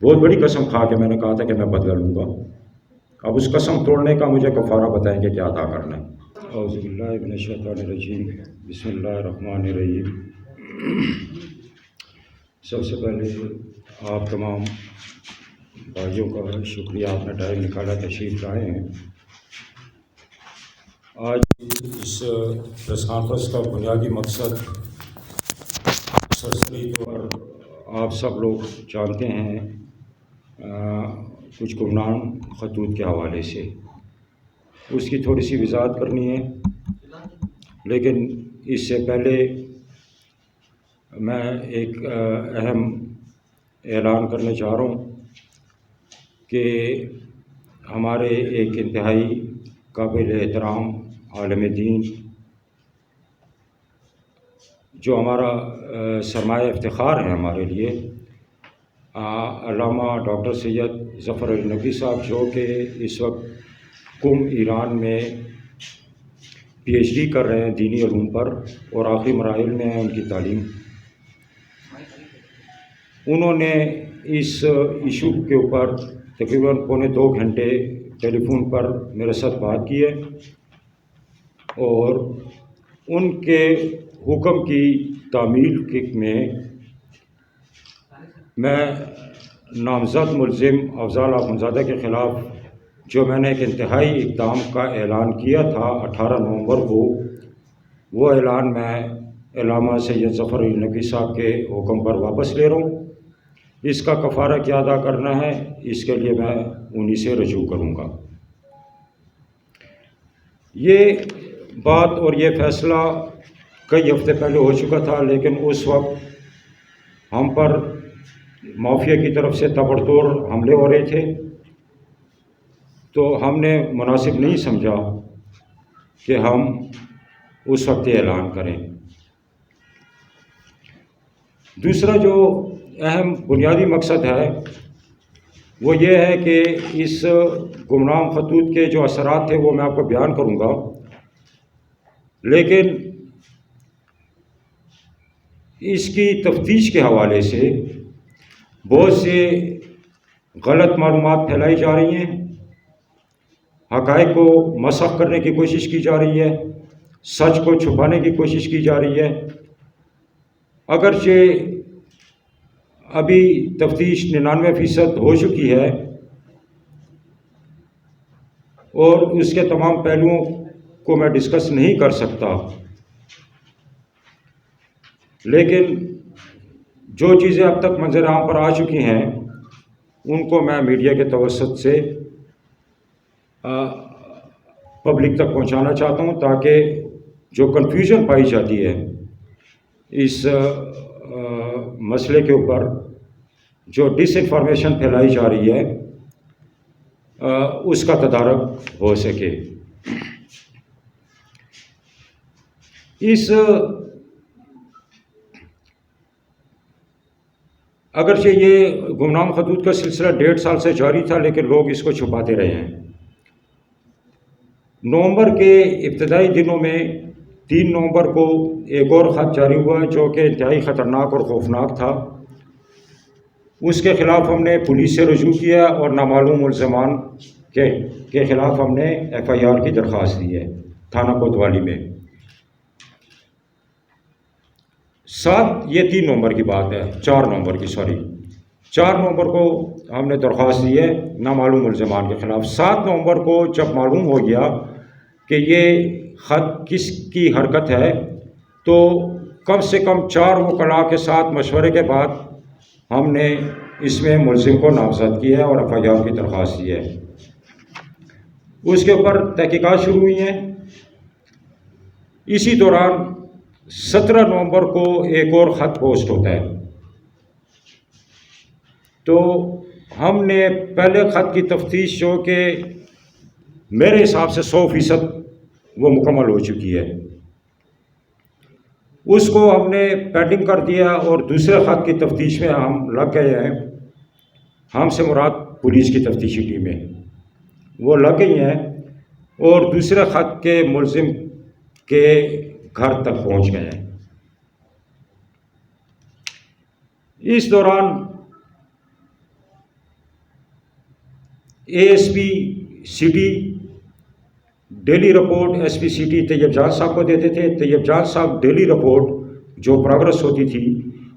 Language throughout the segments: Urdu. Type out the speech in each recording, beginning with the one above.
بہت بڑی قسم کھا کے میں نے کہا تھا کہ میں بدلہ لوں گا. اب اس قسم توڑنے کا مجھے کفارہ بتائیں کہ کیا ادا کرنا ہے. اعوذ باللہ من الشیطان الرجیم، بسم اللہ الرحمن الرحیم. سب سے پہلے آپ تمام بھائیوں کا شکریہ، آپ نے ٹائم نکالا، تشریف لائے ہیں. آج اس پریس کانفرنس کا بنیادی مقصد سرسری طور پر آپ سب لوگ جانتے ہیں کچھ گمنام خطوط کے حوالے سے اس کی تھوڑی سی وضاحت کرنی ہے. لیکن اس سے پہلے میں ایک اہم اعلان کرنا چاہ رہا ہوں کہ ہمارے ایک انتہائی قابل احترام عالم دین، جو ہمارا سرمایہ افتخار ہے ہمارے لیے، علامہ ڈاکٹر سید ظفر علی نقوی صاحب، جو کہ اس وقت قم ایران میں پی ایچ ڈی کر رہے ہیں دینی علوم پر اور آخری مراحل میں ہیں ان کی تعلیم. انہوں نے اس ایشو کے اوپر تقریباً پونے 2 گھنٹے ٹیلی فون پر میرے ساتھ بات کی ہے اور ان کے حکم کی تعمیل میں نامزد ملزم افضال اخندزادہ کے خلاف جو میں نے ایک انتہائی اقدام کا اعلان کیا تھا 18 نومبر کو، وہ اعلان میں علامہ سید ظفر علی نقوی صاحب کے حکم پر واپس لے رہا ہوں. اس کا کفارہ کیا ادا کرنا ہے، اس کے لیے میں انہی سے رجوع کروں گا. یہ بات اور یہ فیصلہ کئی ہفتے پہلے ہو چکا تھا، لیکن اس وقت ہم پر مافیا کی طرف سے تابڑ توڑ حملے ہو رہے تھے، تو ہم نے مناسب نہیں سمجھا کہ ہم اس وقت یہ اعلان کریں. دوسرا جو اہم بنیادی مقصد ہے وہ یہ ہے کہ اس گمنام خطوط کے جو اثرات تھے وہ میں آپ کو بیان کروں گا، لیکن اس کی تفتیش کے حوالے سے بہت سے غلط معلومات پھیلائی جا رہی ہیں، حقائق کو مسخ کرنے کی کوشش کی جا رہی ہے، سچ کو چھپانے کی کوشش کی جا رہی ہے. اگرچہ ابھی تفتیش 99% ہو چکی ہے اور اس کے تمام پہلوؤں کو میں ڈسکس نہیں کر سکتا، لیکن جو چیزیں اب تک منظر عام پر آ چکی ہیں ان کو میں میڈیا کے توسط سے پبلک تک پہنچانا چاہتا ہوں، تاکہ جو کنفیوژن پائی جاتی ہے اس مسئلے کے اوپر، جو ڈس انفارمیشن پھیلائی جا رہی ہے، اس کا تدارک ہو سکے. اگرچہ یہ گمنام خطوط کا سلسلہ 1.5 سال سے جاری تھا، لیکن لوگ اس کو چھپاتے رہے ہیں. نومبر کے ابتدائی دنوں میں 3 نومبر کو ایک اور خط جاری ہوا جو کہ انتہائی خطرناک اور خوفناک تھا. اس کے خلاف ہم نے پولیس سے رجوع کیا اور نامعلوم ملزمان کے خلاف ہم نے FIR کی درخواست دی ہے تھانہ کوتوالی میں. یہ 3 نومبر کی بات ہے، 4 نومبر کو ہم نے درخواست دی ہے نامعلوم ملزمان کے خلاف. 7 نومبر کو جب معلوم ہو گیا کہ یہ خط کس کی حرکت ہے، تو کم سے کم 4 وکلاء کے ساتھ مشورے کے بعد ہم نے اس میں ملزم کو نامزد کیا ہے اور FIR کی درخواست دی ہے. اس کے اوپر تحقیقات شروع ہوئی ہیں. اسی دوران 17 نومبر کو ایک اور خط پوسٹ ہوتا ہے، تو ہم نے پہلے خط کی تفتیش جو کہ میرے حساب سے 100% وہ مکمل ہو چکی ہے، اس کو ہم نے پینڈنگ کر دیا اور دوسرے خط کی تفتیش میں ہم لگ گئے ہیں. ہم سے مراد پولیس کی تفتیشی ٹیمیں وہ لگ گئی ہیں اور دوسرے خط کے ملزم کے گھر تک پہنچ گئے ہیں. اس دوران ASP city daily report SP city Tayyab Jan صاحب کو دیتے تھے. طیب جان صاحب ڈیلی رپورٹ جو پروگرس ہوتی تھی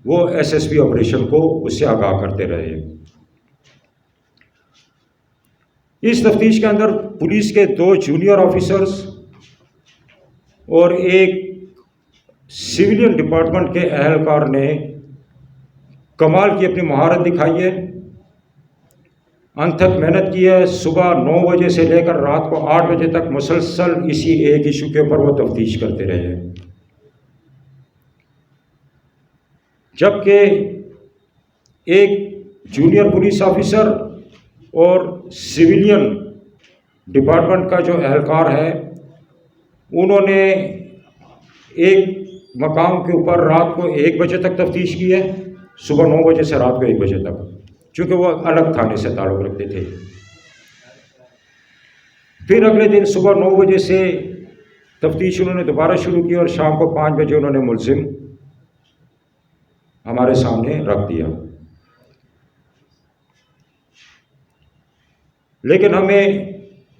وہ SSP آپریشن کو اس سے آگاہ کرتے رہے. اس تفتیش کے اندر پولیس کے 2 جونیئر آفیسرز اور ایک سویلین ڈپارٹمنٹ کے اہلکار نے کمال کی اپنی مہارت دکھائی ہے، انتھک محنت کی ہے. صبح 9 بجے سے لے کر رات کو 8 بجے تک مسلسل اسی ایک ایشو کے اوپر وہ تفتیش کرتے رہے ہیں. جبکہ ایک جونیئر پولیس آفیسر اور سویلین ڈپارٹمنٹ کا جو اہلکار ہے انہوں نے ایک مقام کے اوپر رات کو 1 بجے تک تفتیش کی ہے، صبح 9 بجے سے رات کو 1 بجے تک، چونکہ وہ الگ تھانے سے تعلق رکھتے تھے. پھر اگلے دن صبح 9 بجے سے تفتیش انہوں نے دوبارہ شروع کی اور شام کو 5 بجے انہوں نے ملزم ہمارے سامنے رکھ دیا. لیکن ہمیں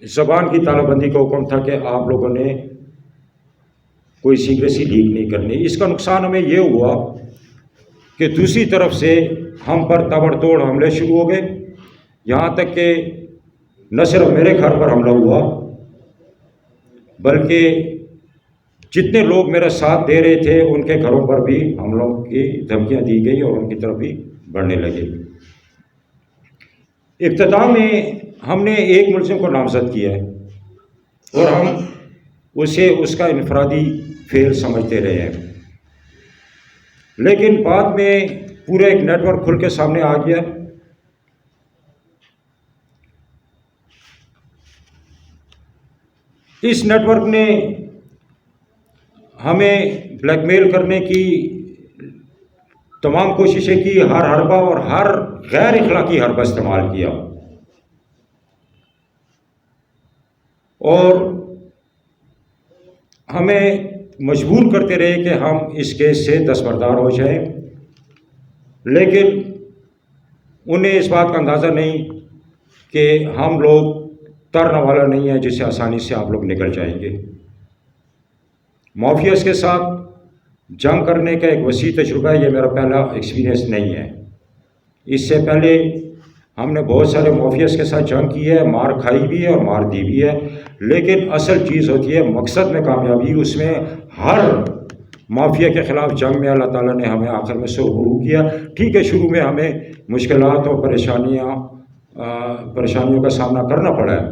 زبان کی تالہ بندی کا حکم تھا کہ آپ لوگوں نے کوئی سیکریسی لیک نہیں کرنی. اس کا نقصان ہمیں یہ ہوا کہ دوسری طرف سے ہم پر تابڑ توڑ حملے شروع ہو گئے، یہاں تک کہ نہ صرف میرے گھر پر حملہ ہوا بلکہ جتنے لوگ میرا ساتھ دے رہے تھے ان کے گھروں پر بھی حملوں کی دھمکیاں دی گئی اور ان کی طرف بھی بڑھنے لگے. ابتدا میں ہم نے ایک ملزم کو نامزد کیا ہے اور ہم اسے اس کا انفرادی فعل سمجھتے رہے ہیں، لیکن بعد میں پورا ایک نیٹ ورک کھل کے سامنے آ گیا. اس نیٹ ورک نے ہمیں بلیک میل کرنے کی تمام کوششیں کی، ہر حربہ اور ہر غیر اخلاقی حربہ استعمال کیا اور ہمیں مجبور کرتے رہے کہ ہم اس کیس سے دستبردار ہو جائیں. لیکن انہیں اس بات کا اندازہ نہیں کہ ہم لوگ ترنے والا نہیں ہے جس سے آسانی سے آپ لوگ نکل جائیں گے. مافیاز کے ساتھ جنگ کرنے کا ایک وسیع تجربہ ہے، یہ میرا پہلا ایکسپیرینس نہیں ہے. اس سے پہلے ہم نے بہت سارے مافیاز کے ساتھ جنگ کی ہے، مار کھائی بھی ہے اور مار دی بھی ہے. لیکن اصل چیز ہوتی ہے مقصد میں کامیابی. اس میں ہر مافیا کے خلاف جنگ میں اللہ تعالیٰ نے ہمیں آخر میں سرخرو کیا. ٹھیک ہے، شروع میں ہمیں مشکلات اور پریشانیوں کا سامنا کرنا پڑا ہے،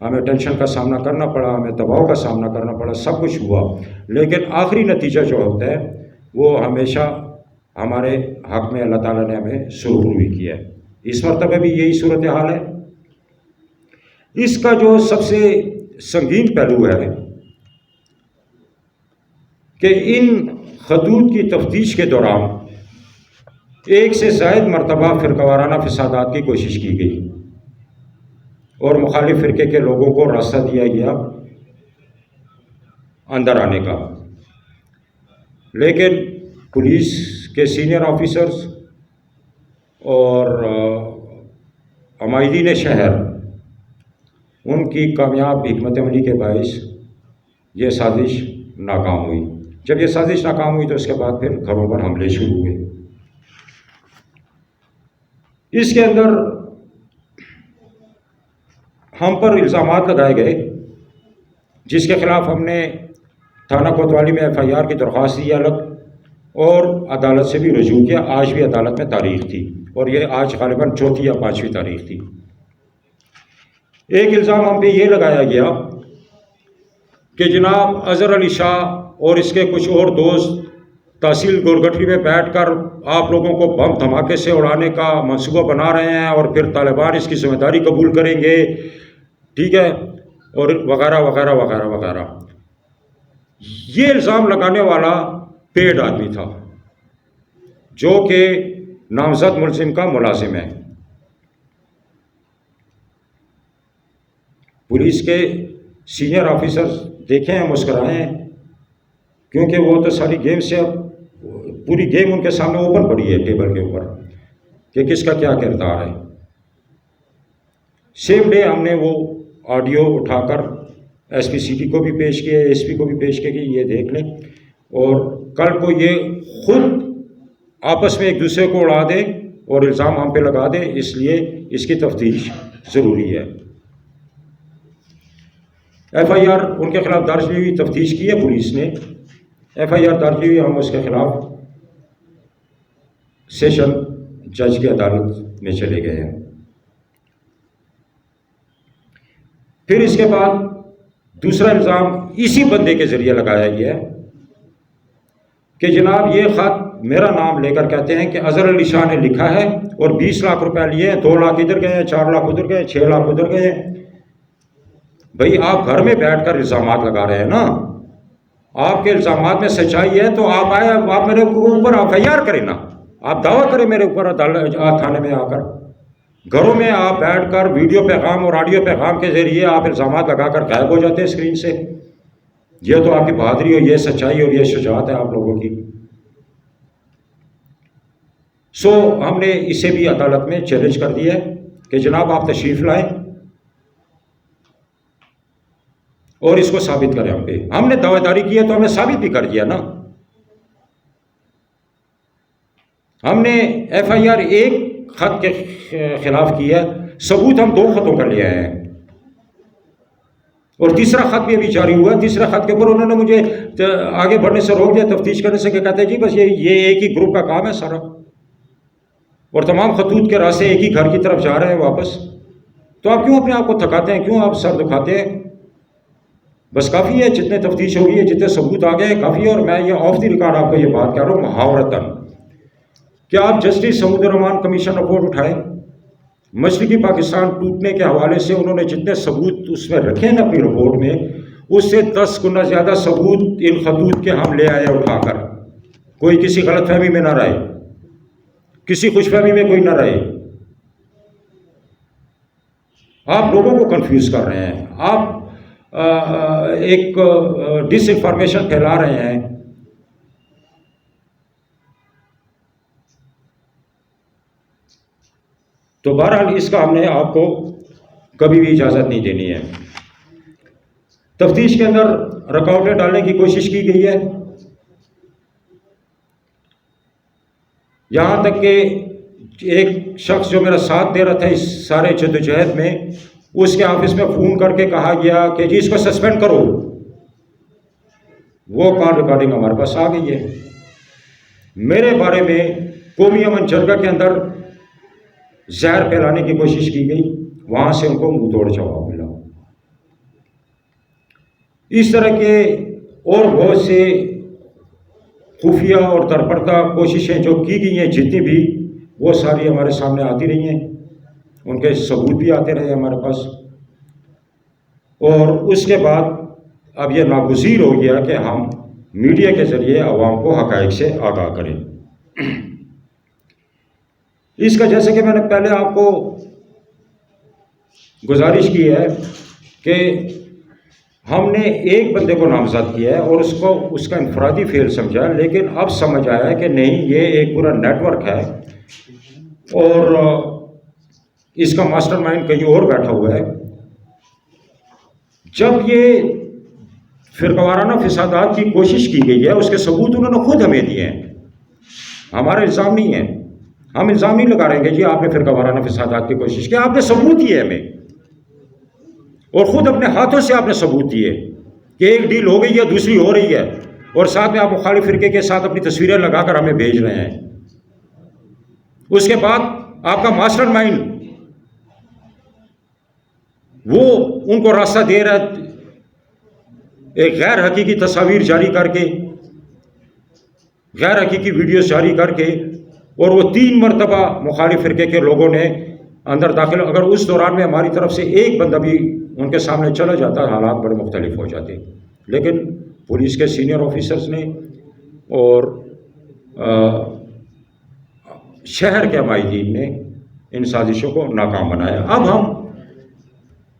ہمیں ٹینشن کا سامنا کرنا پڑا، ہمیں دباؤ کا سامنا کرنا پڑا، سب کچھ ہوا، لیکن آخری نتیجہ جو ہوتا ہے وہ ہمیشہ ہمارے حق میں اللہ تعالیٰ نے ہمیں سرخروی کیا ہے. اس مرتبہ بھی یہی صورتحال ہے. اس کا جو سب سے سنگین پہلو ہے کہ ان خطوط کی تفتیش کے دوران 1 سے زائد مرتبہ فرقہ وارانہ فسادات کی کوشش کی گئی اور مخالف فرقے کے لوگوں کو راستہ دیا گیا اندر آنے کا. لیکن پولیس کے سینئر آفیسرز اور عمائدین شہر ان کی کامیاب حکمت عملی کے باعث یہ سازش ناکام ہوئی. جب یہ سازش ناکام ہوئی تو اس کے بعد پھر گھروں پر حملے شروع ہوئے. اس کے اندر ہم پر الزامات لگائے گئے جس کے خلاف ہم نے تھانہ کوتوالی میں FIR کی درخواست دی الگ اور عدالت سے بھی رجوع کیا. آج بھی عدالت میں تاریخ تھی اور یہ آج غالباً 4 یا 5ویں تاریخ تھی. ایک الزام ہم پہ یہ لگایا گیا کہ جناب اظہر علی شاہ اور اس کے کچھ اور دوست تحصیل گورگٹری میں بیٹھ کر آپ لوگوں کو بم دھماکے سے اڑانے کا منصوبہ بنا رہے ہیں اور پھر طالبان اس کی ذمہ داری قبول کریں گے، ٹھیک ہے، اور وغیرہ وغیرہ وغیرہ وغیرہ. یہ الزام لگانے والا پیڈ آدمی تھا جو کہ نامزد ملزم کا ملازم ہے. پولیس کے سینئر آفیسرز دیکھیں ہیں، مسکرائے ہیں، کیونکہ وہ تو ساری گیم سے اب پوری گیم ان کے سامنے اوپن پڑی ہے ٹیبل کے اوپر کہ کس کا کیا کردار ہے. سیم ڈے ہم نے وہ آڈیو اٹھا کر ایس پی سٹی کو بھی پیش کیا، ایس پی کو بھی پیش کیا کہ یہ دیکھ لیں، اور کل کو یہ خود آپس میں ایک دوسرے کو اڑا دیں اور الزام ہم پہ لگا دیں، اس لیے اس کی تفتیش ضروری ہے۔ ایف آئی آر ان کے خلاف درج ہوئی، تفتیش کی ہے پولیس نے، ایف آئی آر درج ہوئی، ہم اس کے خلاف سیشن جج کی عدالت میں چلے گئے ہیں۔ پھر اس کے بعد دوسرا الزام اسی بندے کے ذریعے لگایا گیا ہے کہ جناب یہ خط میرا نام لے کر کہتے ہیں کہ اظہر علی شاہ نے لکھا ہے اور 20 لاکھ روپے لیے ہیں، 2 لاکھ ادھر گئے ہیں، 4 لاکھ ادھر گئے ہیں، 6 لاکھ ادھر گئے ہیں۔ بھئی آپ گھر میں بیٹھ کر الزامات لگا رہے ہیں نا، آپ کے الزامات میں سچائی ہے تو آپ آئے، آپ میرے اوپر ایف آئی آر کریں نا، آپ دعویٰ کریں میرے اوپر تھانے میں آ کر۔ گھروں میں آپ بیٹھ کر ویڈیو پیغام اور آڈیو پیغام کے ذریعے آپ الزامات لگا کر غائب ہو جاتے ہیں اسکرین سے۔ یہ تو آپ کی بہادری اور یہ سچائی اور یہ شجاعت ہے آپ لوگوں کی۔ سو ہم نے اسے بھی عدالت میں چیلنج کر دیا ہے کہ جناب آپ تشریف لائیں اور اس کو ثابت کریں ہم پہ۔ ہم نے دعوے داری کی ہے تو ہم نے ثابت بھی کر دیا نا۔ ہم نے ایف آئی آر ایک خط کے خلاف کی ہے، ثبوت ہم 2 خطوں کا لے آئے ہیں، اور تیسرا خط بھی ابھی جاری ہوا ہے۔ تیسرے خط کے اوپر انہوں نے مجھے آگے بڑھنے سے روک دیا، تفتیش کرنے سے، کہ کہتے ہیں جی بس یہ ایک ہی گروپ کا کام ہے سارا، اور تمام خطوط کے راستے ایک ہی گھر کی طرف جا رہے ہیں واپس۔ تو آپ کیوں اپنے آپ کو تھکاتے ہیں، کیوں آپ سر دکھاتے ہیں؟ بس کافی ہے، جتنے تفتیش ہوگی ہے، جتنے ثبوت آ گئے کافی ہے۔ اور میں یہ آف دی ریکارڈ آپ کو یہ بات کہہ رہا ہوں محاورتاً کہ آپ جسٹس سعود الرحمان کمیشن رپورٹ اٹھائیں، مشرقی پاکستان ٹوٹنے کے حوالے سے انہوں نے جتنے ثبوت اس میں رکھے ہیں اپنی رپورٹ میں، اس سے 10 گنا زیادہ ثبوت ان خطوط کے ہم لے آئے اٹھا کر۔ کوئی کسی غلط فہمی میں نہ رہے، کسی خوش فہمی میں کوئی نہ رہے۔ آپ لوگوں کو کنفیوز کر رہے ہیں، آپ ایک ڈس انفارمیشن پھیلا رہے ہیں۔ تو بہرحال اس کا ہم نے آپ کو کبھی بھی اجازت نہیں دینی ہے۔ تفتیش کے اندر رکاوٹیں ڈالنے کی کوشش کی گئی ہے، یہاں تک کہ ایک شخص جو میرا ساتھ دے رہا تھا اس سارے جدوجہد میں، اس کے آفس میں فون کر کے کہا گیا کہ جی اس کو سسپینڈ کرو۔ وہ کال ریکارڈنگ ہمارے پاس آ گئی ہے۔ میرے بارے میں قومی امن جرگہ کے اندر زہر پھیلانے کی کوشش کی گئی، وہاں سے ان کو منہ توڑ جواب ملا۔ اس طرح کے اور بہت سے خفیہ اور درپردہ کوششیں جو کی گئی ہیں جتنی بھی، وہ ساری ہمارے سامنے آتی رہی ہیں، ان کے ثبوت بھی آتے رہے ہمارے پاس۔ اور اس کے بعد اب یہ ناگزیر ہو گیا کہ ہم میڈیا کے ذریعے عوام کو حقائق سے آگاہ کریں۔ اس کا جیسے کہ میں نے پہلے آپ کو گزارش کی ہے کہ ہم نے ایک بندے کو نامزد کیا ہے اور اس کا انفرادی فعل سمجھا، لیکن اب سمجھ آیا ہے کہ نہیں، یہ ایک پورا نیٹ ورک ہے اور اس کا ماسٹر مائنڈ کہیں اور بیٹھا ہوا ہے۔ جب یہ فرقہ وارانہ فسادات کی کوشش کی گئی ہے، اس کے ثبوت انہوں نے خود ہمیں دیے ہیں، ہمارا الزام نہیں ہے۔ ہم الزام نہیں لگا رہے کہ جی آپ نے فرقہ وارانہ فسادات کی کوشش کی، آپ نے ثبوت دیے ہمیں، اور خود اپنے ہاتھوں سے آپ نے ثبوت دیے کہ ایک ڈیل ہو گئی ہے، دوسری ہو رہی ہے، اور ساتھ میں آپ مخالف فرقے کے ساتھ اپنی تصویریں لگا کر ہمیں بھیج رہے ہیں۔ اس کے بعد آپ کا ماسٹر مائنڈ وہ ان کو راستہ دے رہا ہے ایک غیر حقیقی تصاویر جاری کر کے، غیر حقیقی ویڈیوز جاری کر کے، اور وہ 3 مرتبہ مخالف فرقے کے لوگوں نے اندر داخل، اگر اس دوران میں ہماری طرف سے ایک بندہ بھی ان کے سامنے چلا جاتا، حالات بڑے مختلف ہو جاتے، لیکن پولیس کے سینئر آفیسرز نے اور شہر کے قائدین نے ان سازشوں کو ناکام بنایا۔ اب ہم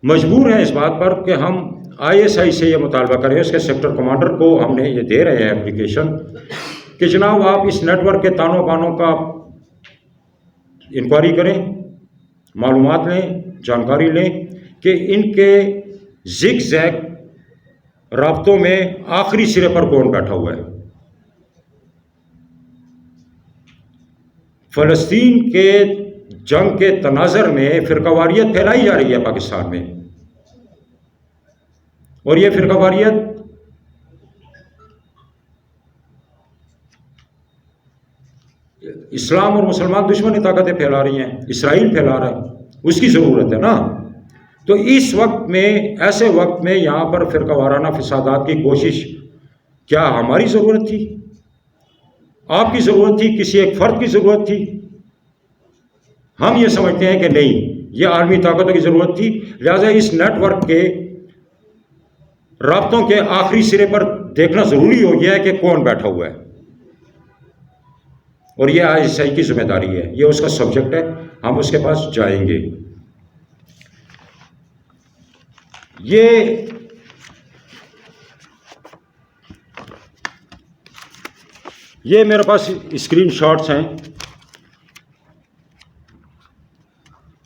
مجبور ہیں اس بات پر کہ ہم ISI سے یہ مطالبہ کریں، اس کے سیکٹر کمانڈر کو ہم نے یہ دے رہے ہیں اپلیکیشن کہ جناب آپ اس نیٹ ورک کے تانوں بانوں کا انکوائری کریں معلومات لیں، جانکاری لیں کہ ان کے زگ زیگ رابطوں میں آخری سرے پر کون بیٹھا ہوا ہے۔ فلسطین کے جنگ کے تناظر میں فرقہ واریت پھیلائی جا رہی ہے پاکستان میں، اور یہ فرقہ واریت اسلام اور مسلمان دشمنی طاقتیں پھیلا رہی ہیں، اسرائیل پھیلا رہا ہے، اس کی ضرورت ہے نا۔ تو اس وقت میں، ایسے وقت میں یہاں پر فرقہ وارانہ فسادات کی کوشش کیا ہماری ضرورت تھی؟ آپ کی ضرورت تھی؟ کسی ایک فرد کی ضرورت تھی؟ ہم یہ سمجھتے ہیں کہ نہیں، یہ عالمی طاقتوں کی ضرورت تھی، لہذا اس نیٹ ورک کے رابطوں کے آخری سرے پر دیکھنا ضروری ہو گیا ہے کہ کون بیٹھا ہوا ہے، اور یہ ISI کی ذمہ داری ہے، یہ اس کا سبجیکٹ ہے، ہم اس کے پاس جائیں گے۔ یہ میرے پاس اسکرین شاٹس ہیں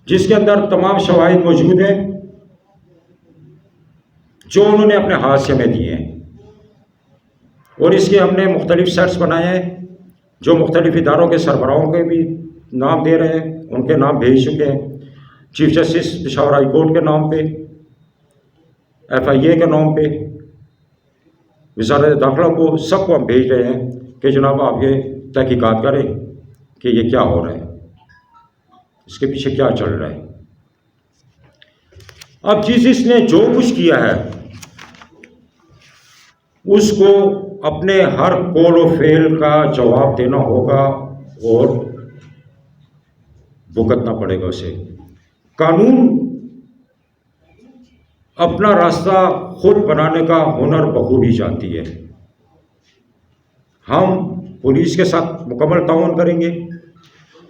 جس کے اندر تمام شواہد موجود ہیں جو انہوں نے اپنے ہاتھ سے ہمیں دیے ہیں، اور اس کے ہم نے مختلف سیٹس بنائے ہیں جو مختلف اداروں کے سربراہوں کے بھی نام دے رہے ہیں، ان کے نام بھیج چکے ہیں، chief justice Peshawar high court کے نام پہ، FIA کے نام پہ، وزارت داخلہ کو، سب کو ہم بھیج رہے ہیں کہ جناب آپ یہ تحقیقات کریں کہ یہ کیا ہو رہا ہے، اس کے پیچھے کیا چل رہا ہے۔ اب جس نے جو کچھ کیا ہے اس کو اپنے ہر قول و فعل کا جواب دینا ہوگا اور بھگتنا پڑے گا اسے۔ قانون اپنا راستہ خود بنانے کا ہنر بخوبی جانتی ہے۔ ہم پولیس کے ساتھ مکمل تعاون کریں گے،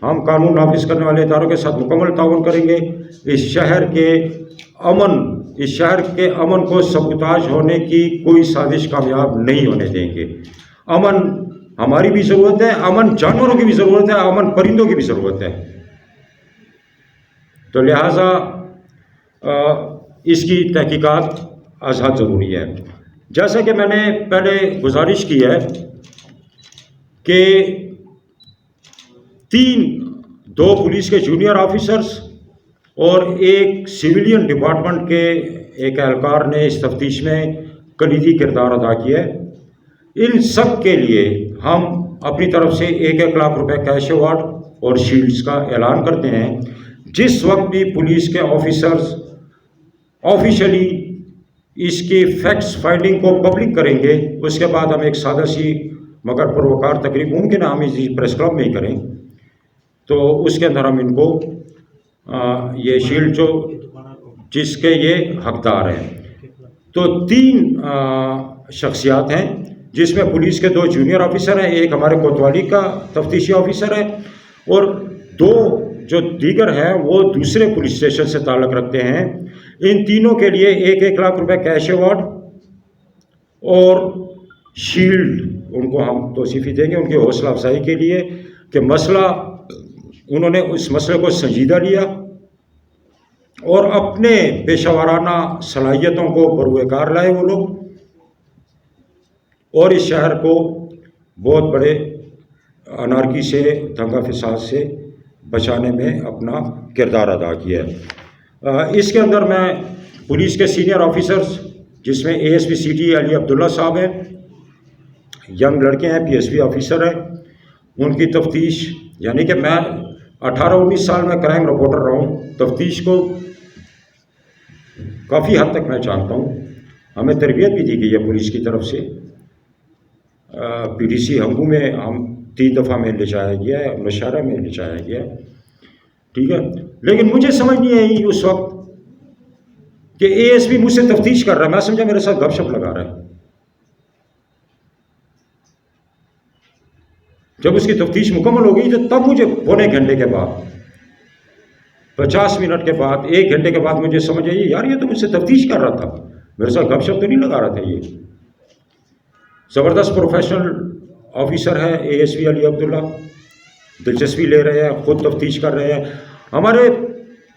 ہم قانون نافذ کرنے والے اداروں کے ساتھ مکمل تعاون کریں گے، اس شہر کے امن کو سبوتاژ ہونے کی کوئی سازش کامیاب نہیں ہونے دیں گے۔ امن ہماری بھی ضرورت ہے، امن جانوروں کی بھی ضرورت ہے، امن پرندوں کی بھی ضرورت ہے، تو لہٰذا اس کی تحقیقات ازحد ضروری ہے۔ جیسا کہ میں نے پہلے گزارش کی ہے کہ 2 پولیس کے جونیئر آفیسرز اور ایک سویلین ڈپارٹمنٹ کے ایک اہلکار نے اس تفتیش میں کلیدی کردار ادا کیا ہے۔ ان سب کے لیے ہم اپنی طرف سے 1 لاکھ روپے کیش ایوارڈ اور شیلڈز کا اعلان کرتے ہیں۔ جس وقت بھی پولیس کے آفیسرز آفیشلی اس کی فیکٹس فائنڈنگ کو پبلک کریں گے، اس کے بعد ہم ایک سادہ سی مگر پروکار تقریب، ممکن ہے ہم اسی پریس کلب میں ہی کریں، تو اس کے اندر ہم ان کو یہ شیلڈ جو جس کے یہ حقدار ہیں، تو 3 شخصیات ہیں جس میں پولیس کے 2 جونیئر آفیسر ہیں، ایک ہمارے کوتوالی کا تفتیشی آفیسر ہے، اور 2 جو دیگر ہیں وہ دوسرے پولیس اسٹیشن سے تعلق رکھتے ہیں۔ ان تینوں کے لیے 1 لاکھ روپے کیش ایوارڈ اور شیلڈ ان کو ہم توصیفی دیں گے، ان کی حوصلہ افزائی کے لیے کہ انہوں نے اس مسئلے کو سنجیدہ لیا اور اپنے پیشہ ورانہ صلاحیتوں کو بروئے کار لائے وہ لوگ، اور اس شہر کو بہت بڑے انارکی سے، دنگا فساد سے بچانے میں اپنا کردار ادا کیا ہے۔ اس کے اندر میں پولیس کے سینئر آفیسرز جس میں ASP سٹی علی عبداللہ صاحب ہیں، ینگ لڑکے ہیں، PSP آفیسر ہیں، ان کی تفتیش، یعنی کہ میں 18-19 سال میں کرائم رپورٹر رہا ہوں، تفتیش کو کافی حد تک میں جانتا ہوں، ہمیں تربیت بھی دی گئی ہے پولیس کی طرف سے۔ PDC ہنگو میں ہم 3 دفعہ میں لے جایا گیا ہے، مشاعرہ میں لے جایا گیا ہے، ٹھیک ہے، لیکن مجھے سمجھ نہیں آئی اس وقت کہ ASP مجھ سے تفتیش کر رہا ہے، میں سمجھا میرے ساتھ گپ شپ لگا رہا ہے۔ جب اس کی تفتیش مکمل ہو گئی تو تب مجھے پونے گھنٹے کے بعد، 50 منٹ کے بعد، 1 گھنٹے کے بعد مجھے سمجھ آئی یار یہ تو مجھ سے تفتیش کر رہا تھا، میرے ساتھ گپ شپ تو نہیں لگا رہا تھا۔ یہ زبردست پروفیشنل آفیسر ہے ASP علی عبداللہ، دلچسپی لے رہے ہیں، خود تفتیش کر رہے ہیں۔ ہمارے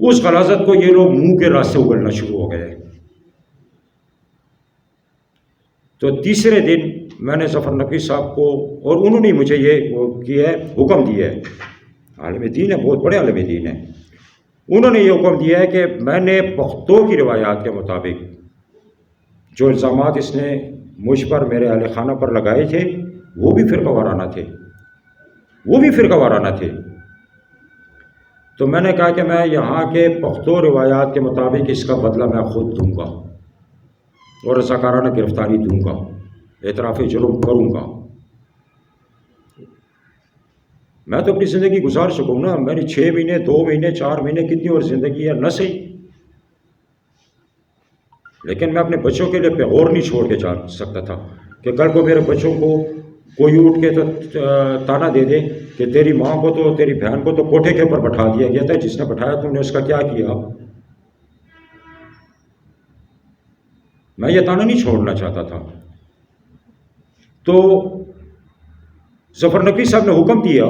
اس غلاظت کو یہ لوگ منہ کے راستے اگلنا شروع ہو گئے. تو تیسرے دن میں نے ظفر نقوی صاحب کو، اور انہوں نے مجھے یہ کیا ہے، حکم دیا ہے، عالم دین ہے، بہت بڑے عالم دین ہے، انہوں نے یہ حکم دیا ہے کہ میں نے پختوں کی روایات کے مطابق جو الزامات اس نے مجھ پر، میرے اہل خانہ پر لگائے تھے، وہ بھی فرقہ وارانہ تھے. تو میں نے کہا کہ میں یہاں کے پختوں روایات کے مطابق اس کا بدلہ میں خود دوں گا اور رضاکارانہ گرفتاری دوں گا، اعتراف جرم کروں گا. میں تو اپنی زندگی گزار چکا ہوں نا، میری 6 مہینے 2 مہینے 4 مہینے کتنی اور زندگی ہے نہ صحیح، لیکن میں اپنے بچوں کے لیے پیغور نہیں چھوڑ کے جا سکتا تھا کہ کل کو میرے بچوں کو کوئی اٹھ کے تو تانا دے دے کہ تیری ماں کو تو، تیری بہن کو تو کوٹھے کے اوپر بٹھا دیا گیا تھا، جس نے بٹھایا تم نے اس کا کیا کیا. میں یہ تانا نہیں چھوڑنا چاہتا تھا. تو ظفر نقوی صاحب نے حکم دیا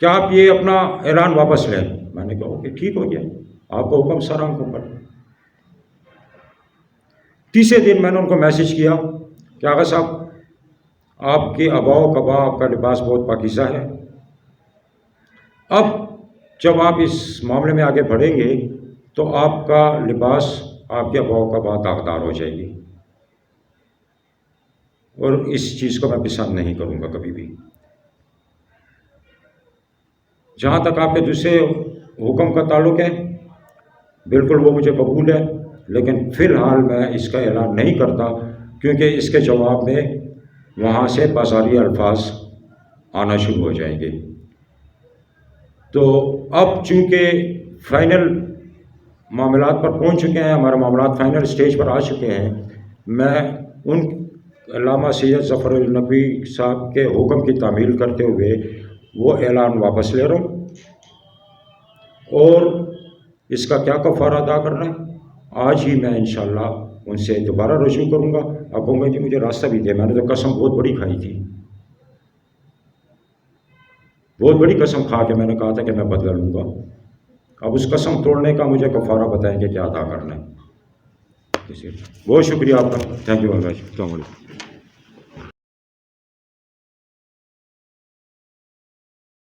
کہ آپ یہ اپنا اعلان واپس لیں. میں نے کہا کہ ٹھیک ہو گیا، آپ کا حکم سر آنکھوں پر. تیسرے دن میں نے ان کو میسج کیا کہ آغا صاحب، آپ کے آبا و قبا، آپ کا لباس بہت پاکیزہ ہے، اب جب آپ اس معاملے میں آگے بڑھیں گے تو آپ کا لباس، آپ کے آبا و قبا داغدار ہو جائے گی، اور اس چیز کو میں پسند نہیں کروں گا کبھی بھی. جہاں تک آپ کے دوسرے حکم کا تعلق ہے، بالکل وہ مجھے قبول ہے، لیکن فی الحال میں اس کا اعلان نہیں کرتا، کیونکہ اس کے جواب میں وہاں سے بازاری الفاظ آنا شروع ہو جائیں گے. تو اب چونکہ فائنل معاملات پر پہنچ چکے ہیں، ہمارے معاملات فائنل سٹیج پر آ چکے ہیں، میں ان علامہ سید ظفر نقوی صاحب کے حکم کی تعمیل کرتے ہوئے وہ اعلان واپس لے رہا ہوں. اور اس کا کیا کفارہ ادا کرنا ہے، آج ہی میں انشاءاللہ ان سے دوبارہ رجوع کروں گا. اب کہوں گا جی مجھے راستہ بھی دے، میں نے تو قسم بہت بڑی کھائی تھی، بہت بڑی قسم کھا کے میں نے کہا تھا کہ میں بدلہ لوں گا. اب اس قسم توڑنے کا مجھے کفارہ بتائیں کہ کیا ادا کرنا ہے. بہت شکریہ آپ کا، تھینک یو ویری مچ، السلام علیکم.